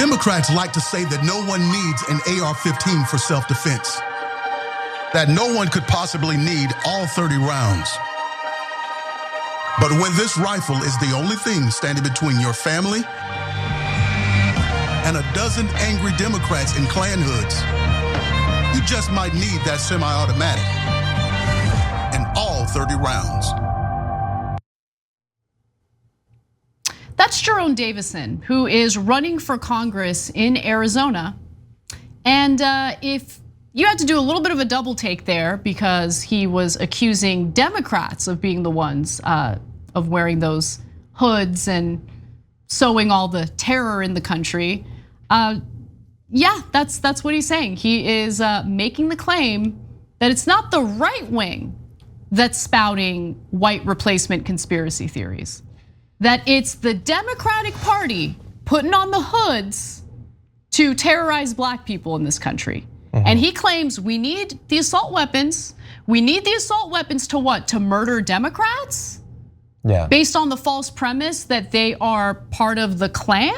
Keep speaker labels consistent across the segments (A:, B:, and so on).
A: Democrats like to say that no one needs an AR-15 for self-defense, that no one could possibly need all 30 rounds. But when this rifle is the only thing standing between your family and a dozen angry Democrats in Klan hoods, you just might need that semi-automatic and all 30 rounds.
B: That's Jerone Davison, who is running for Congress in Arizona. And if you had to do a little bit of a double take there, because he was accusing Democrats of being the ones of wearing those hoods and sowing all the terror in the country. Yeah, that's what he's saying. He is making the claim that it's not the right wing that's spouting white replacement conspiracy theories, that it's the Democratic Party putting on the hoods to terrorize black people in this country. And he claims we need the assault weapons. We need the assault weapons to what? To murder Democrats?
C: Yeah.
B: Based on the false premise that they are part of the Klan?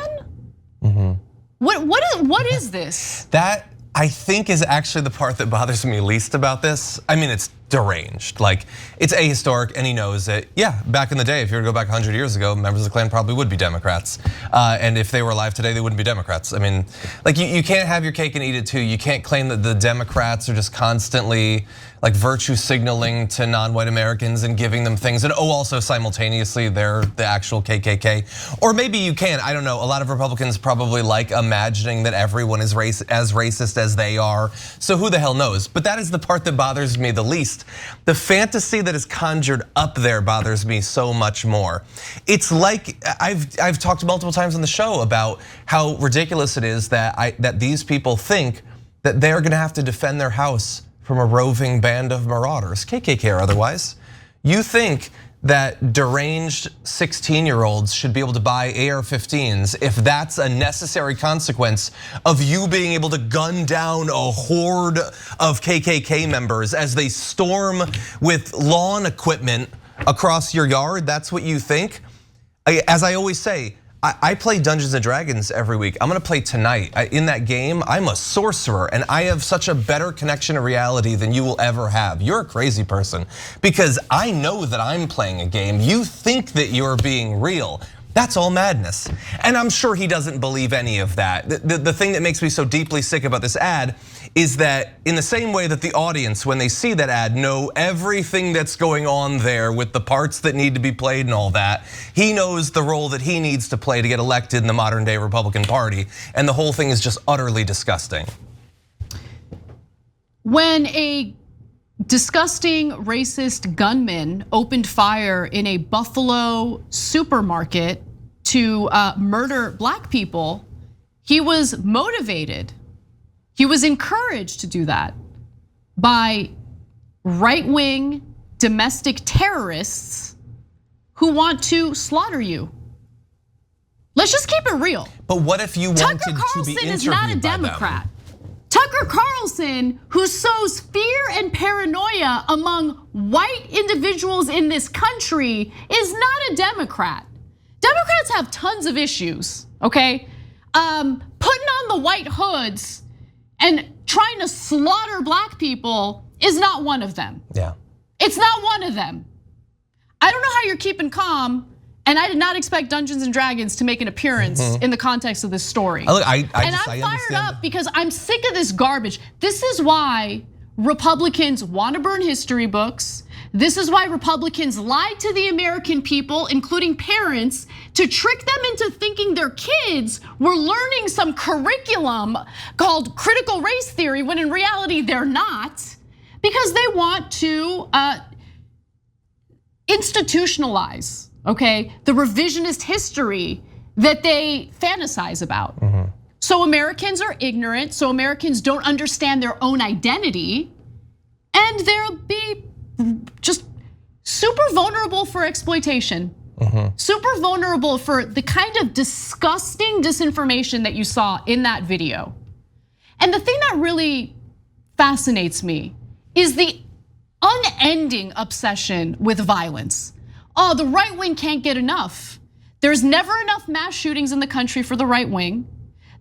B: What is this?
C: That, I think, is actually the part that bothers me least about this. I mean, it's deranged. Like, it's ahistoric, and he knows that, yeah, back in the day, if you were to go back 100 years ago, members of the Klan probably would be Democrats. And if they were alive today, they wouldn't be Democrats. I mean, like, you can't have your cake and eat it too. You can't claim that the Democrats are just constantly like virtue signaling to non-white Americans and giving them things, and also simultaneously they're the actual KKK. Or maybe you can, I don't know. A lot of Republicans probably like imagining that everyone is as racist as they are. So who the hell knows? But that is the part that bothers me the least. The fantasy that is conjured up there bothers me so much more. It's like, I've talked multiple times on the show about how ridiculous it is that these people think that they're gonna have to defend their house from a roving band of marauders, KKK or otherwise. You think that deranged 16-year-olds should be able to buy AR-15s if that's a necessary consequence of you being able to gun down a horde of KKK members as they storm with lawn equipment across your yard? That's what you think? As I always say, I play Dungeons and Dragons every week. I'm gonna play tonight. In that game, I'm a sorcerer and I have such a better connection to reality than you will ever have. You're a crazy person because I know that I'm playing a game. You think that you're being real. That's all madness. And I'm sure he doesn't believe any of that. The thing that makes me so deeply sick about this ad is that in the same way that the audience, when they see that ad, know everything that's going on there with the parts that need to be played and all that, he knows the role that he needs to play to get elected in the modern day Republican Party. And the whole thing is just utterly disgusting.
B: When a disgusting racist gunman opened fire in a Buffalo supermarket to murder black people, he was motivated. He was encouraged to do that by right-wing domestic terrorists who want to slaughter you. Let's just keep it real.
C: But what if you wanted
B: Tucker
C: to be
B: Carlson
C: interviewed
B: is not a
C: by them?
B: Democrat. Tucker Carlson, who sows fear and paranoia among white individuals in this country, is not a Democrat. Democrats have tons of issues, okay? Putting on the white hoods and trying to slaughter black people is not one of them.
C: Yeah.
B: It's not one of them. I don't know how you're keeping calm, and I did not expect Dungeons and Dragons to make an appearance in the context of this story.
C: Look,
B: I'm fired up because I'm sick of this garbage. This is why Republicans want to burn history books. This is why Republicans lie to the American people, including parents, to trick them into thinking their kids were learning some curriculum called critical race theory, when in reality they're not, because they want to institutionalize, okay, the revisionist history that they fantasize about. So Americans are ignorant, so Americans don't understand their own identity, and they'll be just super vulnerable for exploitation. Super vulnerable for the kind of disgusting disinformation that you saw in that video. And the thing that really fascinates me is the unending obsession with violence. Oh, the right wing can't get enough. There's never enough mass shootings in the country for the right wing.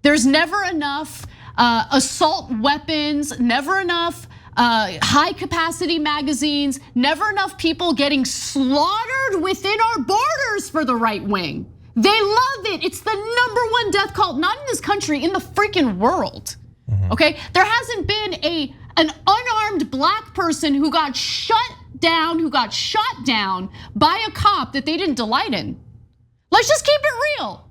B: There's never enough assault weapons, never enough high capacity magazines, never enough people getting slaughtered within our borders for the right wing. They love it. It's the #1 death cult, not in this country, in the freaking world. Okay, there hasn't been an unarmed black person who got shut down, who got shot down by a cop that they didn't delight in. Let's just keep it real.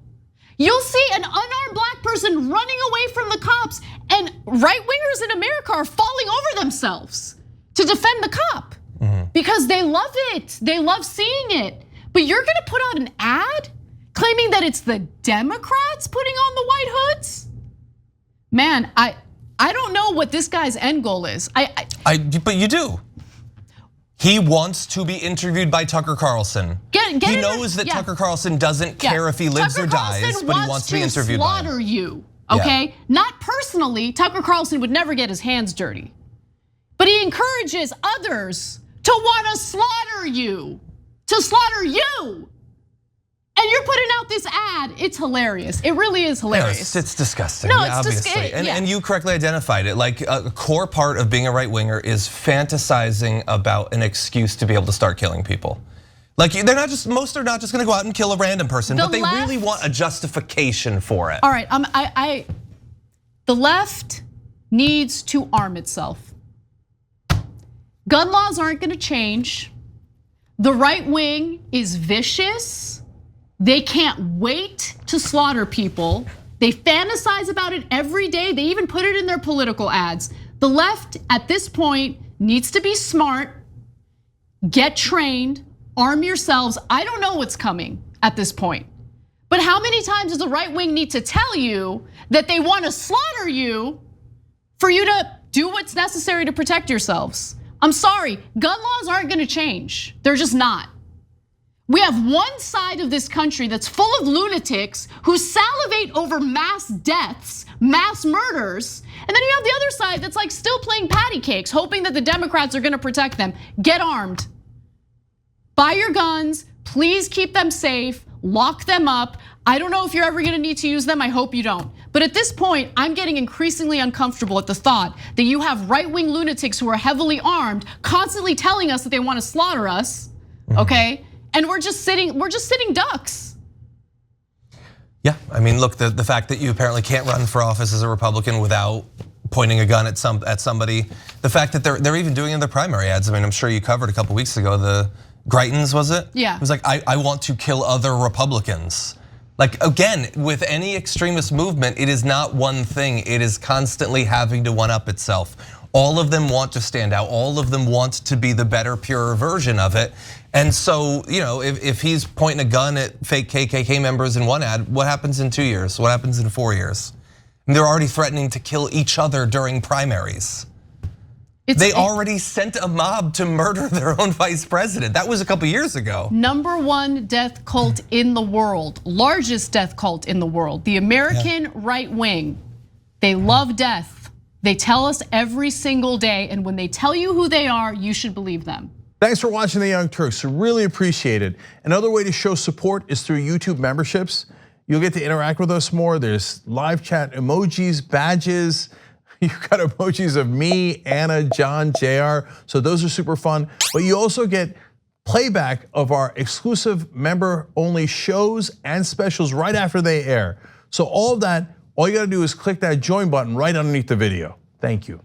B: You'll see an unarmed black person running away from the cops, and right-wingers in America are falling over themselves to defend the cop because they love it. They love seeing it. But you're gonna put out an ad claiming that it's the Democrats putting on the white hoods? Man, I don't know what this guy's end goal is.
C: But you do. He wants to be interviewed by Tucker Carlson. He knows that Tucker Carlson doesn't care if he lives or dies, but he wants to be interviewed by him.
B: Slaughter you, okay? Not personally, Tucker Carlson would never get his hands dirty. But he encourages others to want to slaughter you, And you're putting out this ad, it's hilarious. It really is hilarious.
C: It's disgusting,
B: no,
C: obviously. And you correctly identified it. Like a core part of being a right winger is fantasizing about an excuse to be able to start killing people. Like most are not just gonna go out and kill a random person, but they really want a justification for it.
B: All right, the left needs to arm itself. Gun laws aren't gonna change. The right wing is vicious. They can't wait to slaughter people. They fantasize about it every day. They even put it in their political ads. The left at this point needs to be smart, get trained, arm yourselves. I don't know what's coming at this point. But how many times does the right wing need to tell you that they want to slaughter you for you to do what's necessary to protect yourselves? I'm sorry, gun laws aren't gonna change. They're just not. We have one side of this country that's full of lunatics who salivate over mass deaths, mass murders, and then you have the other side that's like still playing patty cakes, hoping that the Democrats are gonna protect them. Get armed. Buy your guns, please keep them safe, lock them up. I don't know if you're ever gonna need to use them, I hope you don't. But at this point, I'm getting increasingly uncomfortable at the thought that you have right-wing lunatics who are heavily armed, constantly telling us that they wanna slaughter us, okay? And we're just sitting ducks.
C: Yeah, I mean, look, the fact that you apparently can't run for office as a Republican without pointing a gun at somebody, the fact that they're even doing it in their primary ads. I mean, I'm sure you covered a couple weeks ago the Greitens, was it?
B: Yeah.
C: It was like, I want to kill other Republicans. Like, again, with any extremist movement, it is not one thing. It is constantly having to one-up itself. All of them want to stand out. All of them want to be the better, purer version of it. And so, if he's pointing a gun at fake KKK members in one ad, what happens in 2 years? What happens in 4 years? And they're already threatening to kill each other during primaries. They already sent a mob to murder their own vice president. That was a couple years ago.
B: #1 death cult in the world, largest death cult in the world. The American right wing, they love death. They tell us every single day, and when they tell you who they are, you should believe them.
D: Thanks for watching The Young Turks, really appreciate it. Another way to show support is through YouTube memberships. You'll get to interact with us more. There's live chat emojis, badges. You've got emojis of me, Anna, John, JR, so those are super fun. But you also get playback of our exclusive member-only shows and specials right after they air. So all of that, all you gotta do is click that join button right underneath the video. Thank you.